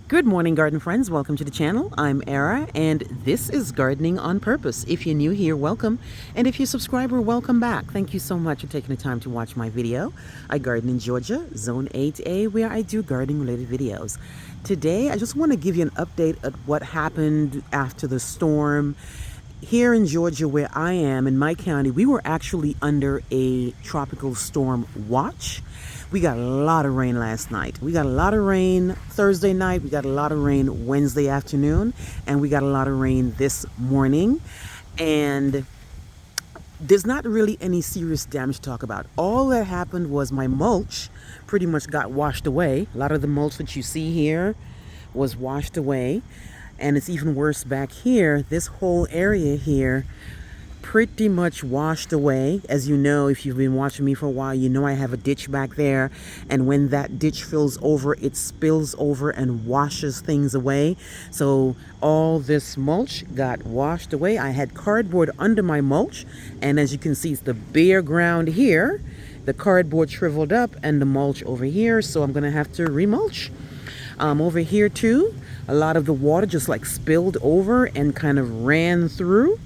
Good morning, garden friends. Welcome to the channel. I'm Era, and this is Gardening on Purpose. If you're new here, welcome. And if you're a subscriber, welcome back. Thank you so much for taking the time to watch my video. I garden in Georgia, Zone 8A, where I do gardening-related videos. Today, I just want to give you an update of what happened after the storm. Here in Georgia, where I am, in my county, we were actually under a tropical storm watch. We got a lot of rain last night. We got a lot of rain Thursday night. We got a lot of rain Wednesday afternoon. And we got a lot of rain this morning. And there's not really any serious damage to talk about. All that happened was my mulch pretty much got washed away. A lot of the mulch that you see here was washed away. And it's even worse back here. This whole area here pretty much washed away. As you know, if you've been watching me for a while, you know I have a ditch back there, and when that ditch fills over, it spills over and washes things away. So all this mulch got washed away. I had cardboard under my mulch, and as you can see, it's the bare ground here. The cardboard shriveled up and the mulch over here, so I'm gonna have to remulch. Over here too, a lot of the water just like spilled over and kind of ran through.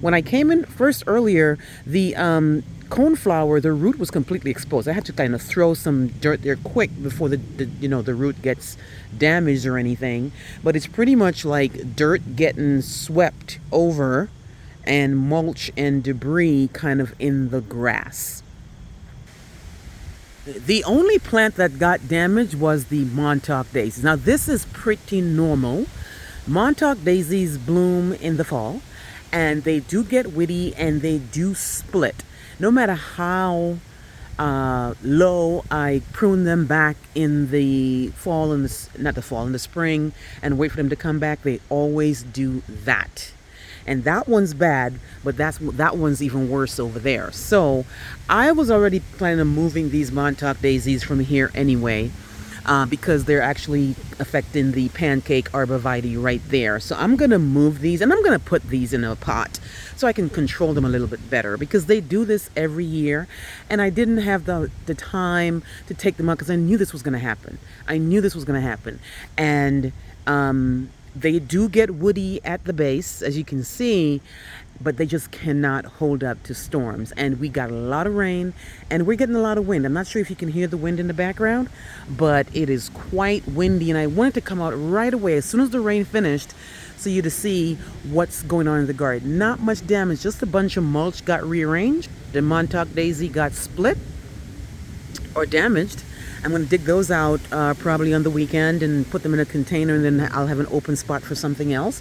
When I came in first earlier, the coneflower, the root was completely exposed. I had to kind of throw some dirt there quick before the root gets damaged or anything. But it's pretty much like dirt getting swept over and mulch and debris kind of in the grass. The only plant that got damaged was the Montauk daisies. Now this is pretty normal. Montauk daisies bloom in the fall, and they do get woody and they do split. No matter how low I prune them back in the fall, in the spring, and wait for them to come back, they always do that. And that one's bad, but that one's even worse over there. So I was already planning on moving these Montauk daisies from here anyway, because they're actually affecting the pancake arborvitae right there. So I'm going to move these, and I'm going to put these in a pot so I can control them a little bit better, because they do this every year, and I didn't have the time to take them out because I knew this was going to happen. And they do get woody at the base, as you can see, but they just cannot hold up to storms. And we got a lot of rain, and we're getting a lot of wind. I'm not sure if you can hear the wind in the background, but it is quite windy, and I wanted to come out right away as soon as the rain finished so you to see what's going on in the garden. Not much damage, just a bunch of mulch got rearranged. The Montauk daisy got split or damaged. I'm going to dig those out probably on the weekend and put them in a container, and then I'll have an open spot for something else.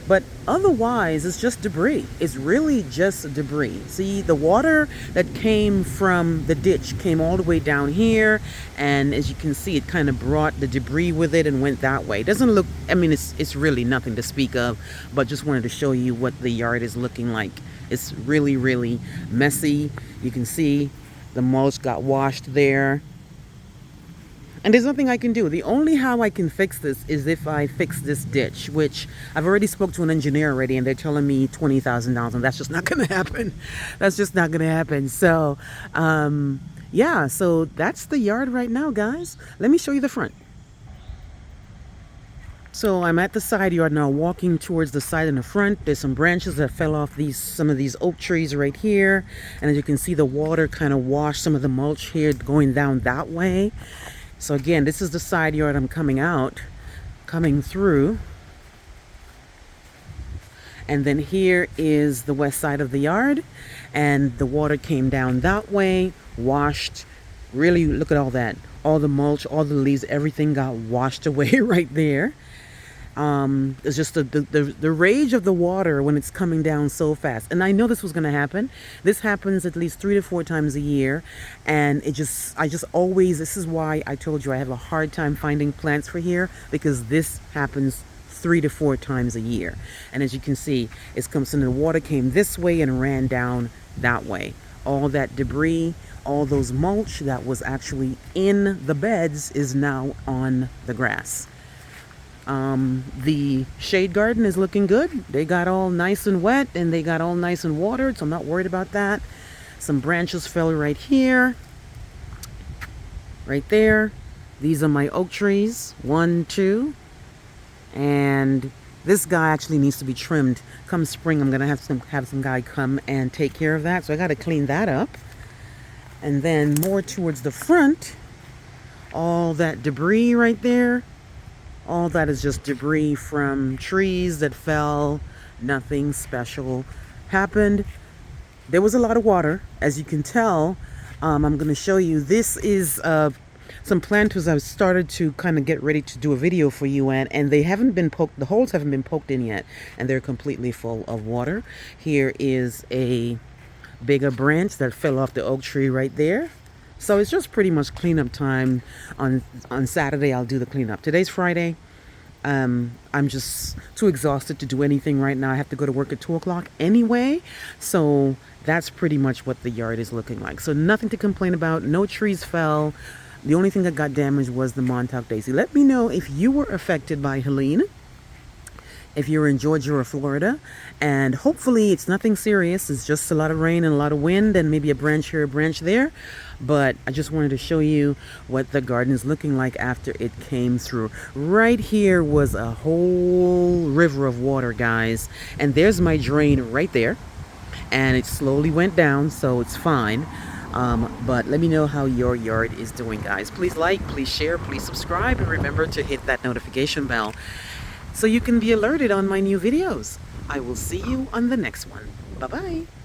But otherwise, it's just debris. It's really just debris. See, the water that came from the ditch came all the way down here, and as you can see, it kind of brought the debris with it and went that way. It doesn't look, I mean, it's really nothing to speak of, but just wanted to show you what the yard is looking like. It's really, really messy. You can see the mulch got washed there. And there's nothing I can do. The only how I can fix this is if I fix this ditch, which I've already spoke to an engineer already, and they're telling me $20,000, and that's just not going to happen. That's just not going to happen. So, yeah, so that's the yard right now, guys. Let me show you the front. So I'm at the side yard now, walking towards the side in the front. There's some branches that fell off some of these oak trees right here. And as you can see, the water kind of washed some of the mulch here going down that way. So again, this is the side yard I'm coming through. And then here is the west side of the yard, and the water came down that way, washed. Really, look at all that. All the mulch, all the leaves, everything got washed away right there. It's just the rage of the water when it's coming down so fast. And I know this was going to happen. This happens at least 3 to 4 times a year. And I just always, this is why I told you I have a hard time finding plants for here, because this happens 3 to 4 times a year. And as you can see, so the water came this way and ran down that way. All that debris, all those mulch that was actually in the beds is now on the grass. The shade garden is looking good. They got all nice and wet, and they got all nice and watered, so I'm not worried about that. Some branches fell right here, right there. These are my oak trees. 1, 2, And this guy actually needs to be trimmed. Come spring, I'm gonna have some guy come and take care of that. So I got to clean that up. And then more towards the front, all that debris right there, all that is just debris from trees that fell. Nothing special happened. There was a lot of water, as you can tell. I'm going to show you. This is some planters I've started to kind of get ready to do a video for you and they haven't been poked. The holes haven't been poked in yet, and they're completely full of water. Here is a bigger branch that fell off the oak tree right there. So it's just pretty much cleanup time. On Saturday, I'll do the cleanup. Today's Friday. I'm just too exhausted to do anything right now. I have to go to work at 2 o'clock anyway. So that's pretty much what the yard is looking like. So nothing to complain about. No trees fell. The only thing that got damaged was the Montauk daisy. Let me know if you were affected by Helene, if you're in Georgia or Florida, and hopefully it's nothing serious. It's just a lot of rain and a lot of wind and maybe a branch here, a branch there. But I just wanted to show you what the garden is looking like after it came through. Right here was a whole river of water, guys. And there's my drain right there. And it slowly went down, so it's fine. But let me know how your yard is doing, guys. Please like, please share, please subscribe, and remember to hit that notification bell so you can be alerted on my new videos. I will see you on the next one. Bye-bye.